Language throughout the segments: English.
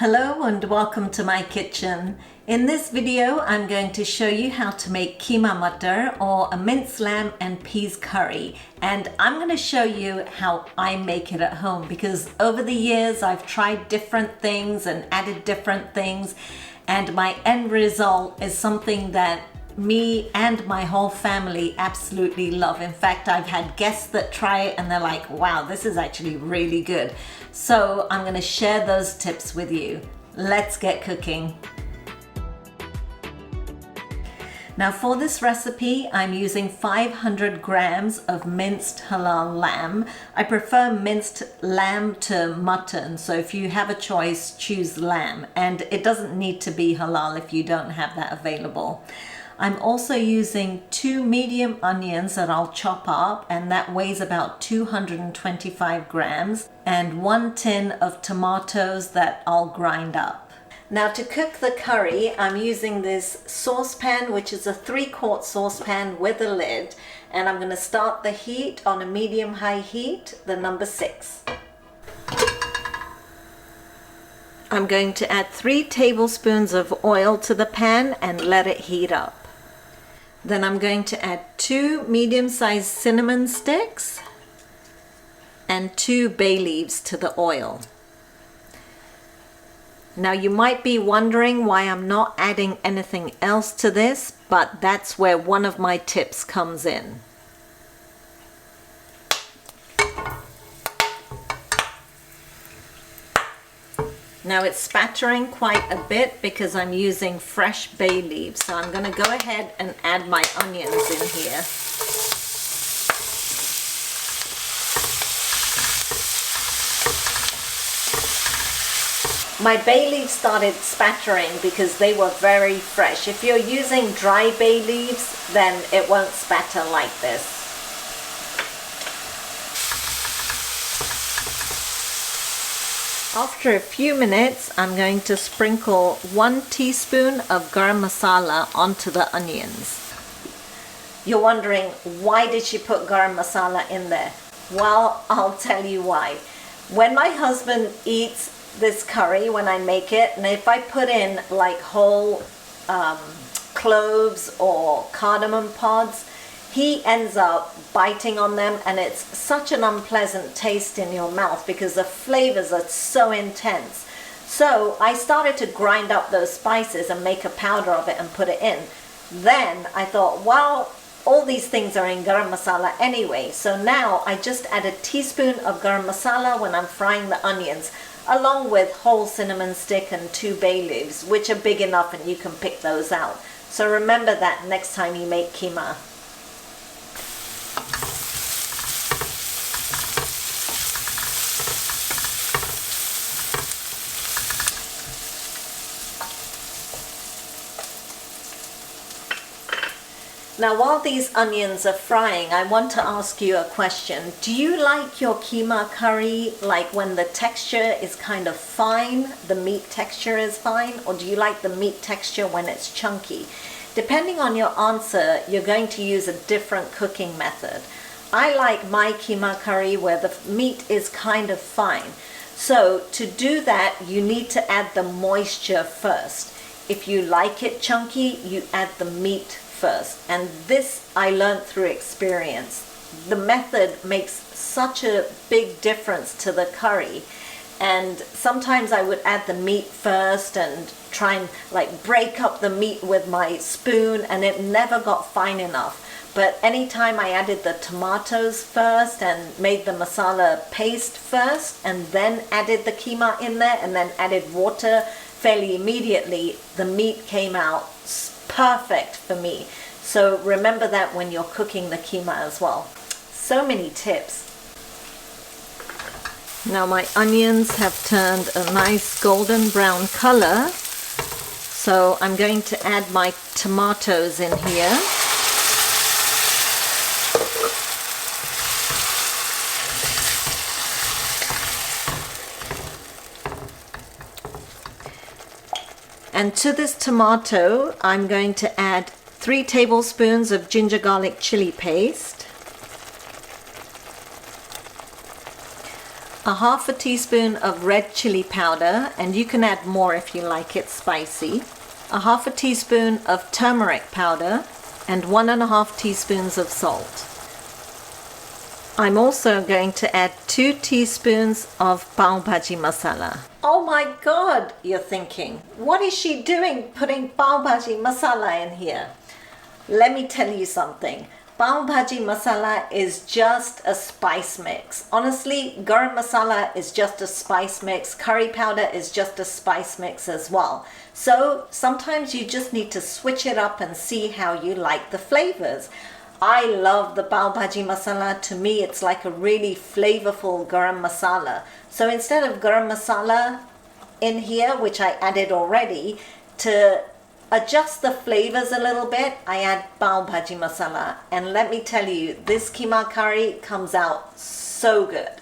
Hello and welcome to my kitchen. In this video, I'm going to show you how to make Keema Matar or a minced lamb and peas curry. And I'm going to show you how I make it at home because over the years I've tried different things and added different things, and my end result is something that me and my whole family absolutely love. In fact, I've had guests that try it and they're like, wow, this is actually really good. So I'm going to share those tips with you. Let's get cooking. Now for this recipe, I'm using 500 grams of minced halal lamb. I prefer minced lamb to mutton, so if you have a choice, choose lamb. And it doesn't need to be halal if you don't have that available. I'm also using 2 medium onions that I'll chop up, and that weighs about 225 grams, and 1 tin of tomatoes that I'll grind up. Now to cook the curry, I'm using this saucepan, which is a 3-quart saucepan with a lid, and I'm going to start the heat on a medium-high heat, the number 6. I'm going to add 3 tablespoons of oil to the pan and let it heat up. Then I'm going to add 2 medium-sized cinnamon sticks and 2 bay leaves to the oil. Now you might be wondering why I'm not adding anything else to this, but that's where one of my tips comes in. Now it's spattering quite a bit because I'm using fresh bay leaves. So I'm going to go ahead and add my onions in here. My bay leaves started spattering because they were very fresh. If you're using dry bay leaves, then it won't spatter like this. After a few minutes, I'm going to sprinkle 1 teaspoon of Garam Masala onto the onions. You're wondering, why did she put Garam Masala in there? Well, I'll tell you why. When my husband eats this curry, when I make it, and if I put in like whole cloves or cardamom pods, he ends up biting on them, and it's such an unpleasant taste in your mouth because the flavors are so intense. So I started to grind up those spices and make a powder of it and put it in. Then I thought, well, all these things are in Garam Masala anyway, so now I just add a teaspoon of Garam Masala when I'm frying the onions, along with whole cinnamon stick and 2 bay leaves, which are big enough and you can pick those out. So remember that next time you make keema. Now while these onions are frying, I want to ask you a question. Do you like your keema curry like when the texture is kind of fine, the meat texture is fine, or do you like the meat texture when it's chunky? Depending on your answer, you're going to use a different cooking method. I like my keema curry where the meat is kind of fine. So to do that, you need to add the moisture first. If you like it chunky, you add the meat first, and this I learned through experience. The method makes such a big difference to the curry, and sometimes I would add the meat first and try and like break up the meat with my spoon, and it never got fine enough. But anytime I added the tomatoes first and made the masala paste first and then added the keema in there and then added water fairly immediately, the meat came out perfect for me. So remember that when you're cooking the keema as well. So many tips. Now my onions have turned a nice golden brown color, so I'm going to add my tomatoes in here. And to this tomato, I'm going to add 3 tablespoons of ginger garlic chili paste, a half a teaspoon of red chili powder, and you can add more if you like it spicy, a half a teaspoon of turmeric powder, and 1.5 teaspoons of salt. I'm also going to add 2 teaspoons of pav bhaji masala. Oh my God, you're thinking, what is she doing putting pav bhaji masala in here? Let me tell you something. Pav bhaji masala is just a spice mix. Honestly, garam masala is just a spice mix. Curry powder is just a spice mix as well. So sometimes you just need to switch it up and see how you like the flavors. I love the pav bhaji masala. To me, it's like a really flavorful garam masala. So instead of garam masala in here, which I added already, to adjust the flavors a little bit, I add pav bhaji masala. And let me tell you, this keema curry comes out so good.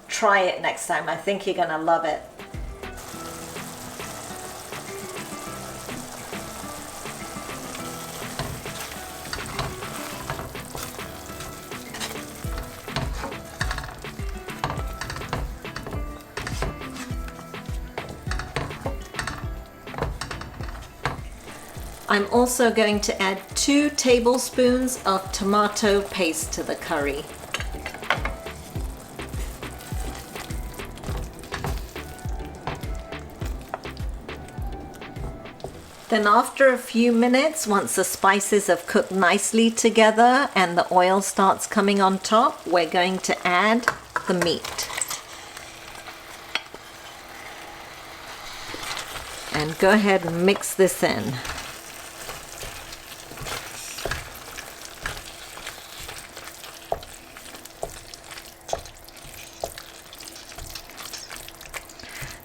Try it next time. I think you're gonna love it. I'm also going to add 2 tablespoons of tomato paste to the curry. Then after a few minutes, once the spices have cooked nicely together and the oil starts coming on top, we're going to add the meat. And go ahead and mix this in.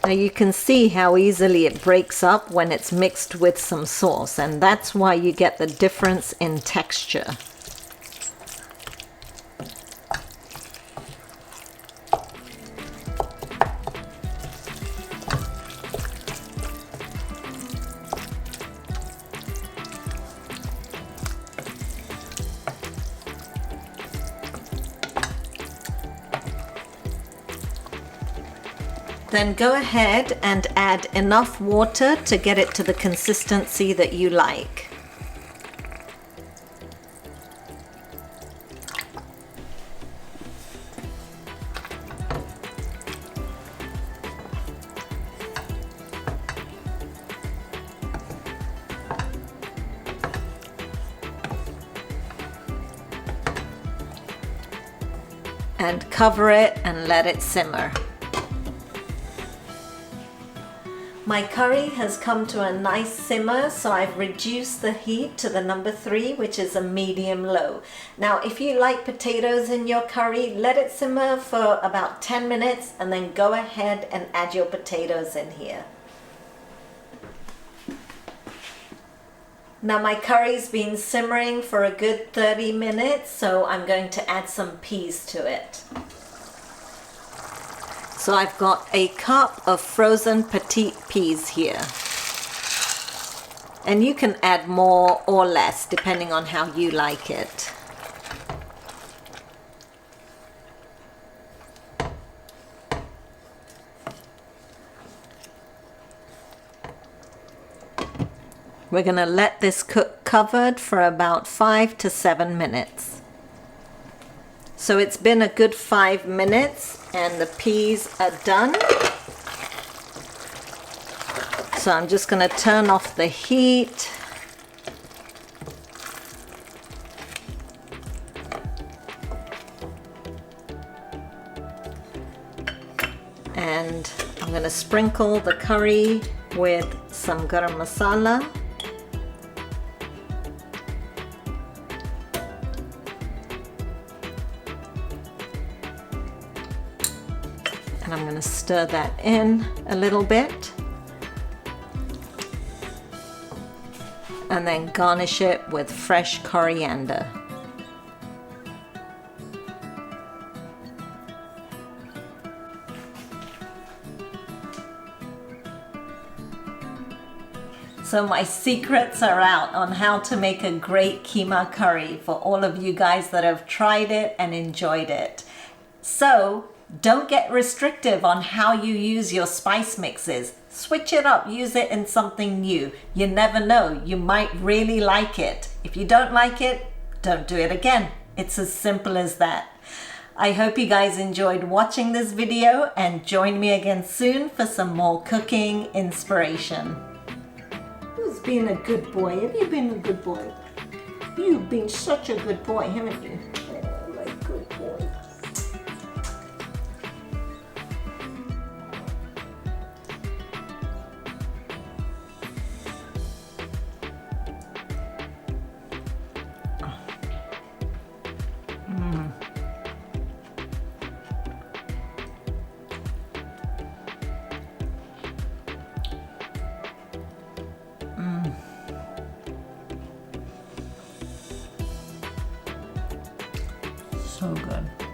Now you can see how easily it breaks up when it's mixed with some sauce, and that's why you get the difference in texture. Then go ahead and add enough water to get it to the consistency that you like. And cover it and let it simmer. My curry has come to a nice simmer, so I've reduced the heat to the number 3, which is a medium low. Now, if you like potatoes in your curry, let it simmer for about 10 minutes and then go ahead and add your potatoes in here. Now my curry's been simmering for a good 30 minutes, so I'm going to add some peas to it. So I've got a cup of frozen petite peas here. And you can add more or less depending on how you like it. We're going to let this cook covered for about 5 to 7 minutes. So it's been a good 5 minutes and the peas are done. So I'm just going to turn off the heat. And I'm going to sprinkle the curry with some garam masala. And I'm going to stir that in a little bit. And then garnish it with fresh coriander. So my secrets are out on how to make a great keema curry for all of you guys that have tried it and enjoyed it. So Don't get restrictive on how you use your spice mixes. Switch it up, use it in something new. You never know, you might really like it. If you don't like it, don't do it again. It's as simple as that. I hope you guys enjoyed watching this video and join me again soon for some more cooking inspiration. Who's been a good boy? Have you been a good boy? You've been such a good boy, haven't you? Oh, my good boy. So good.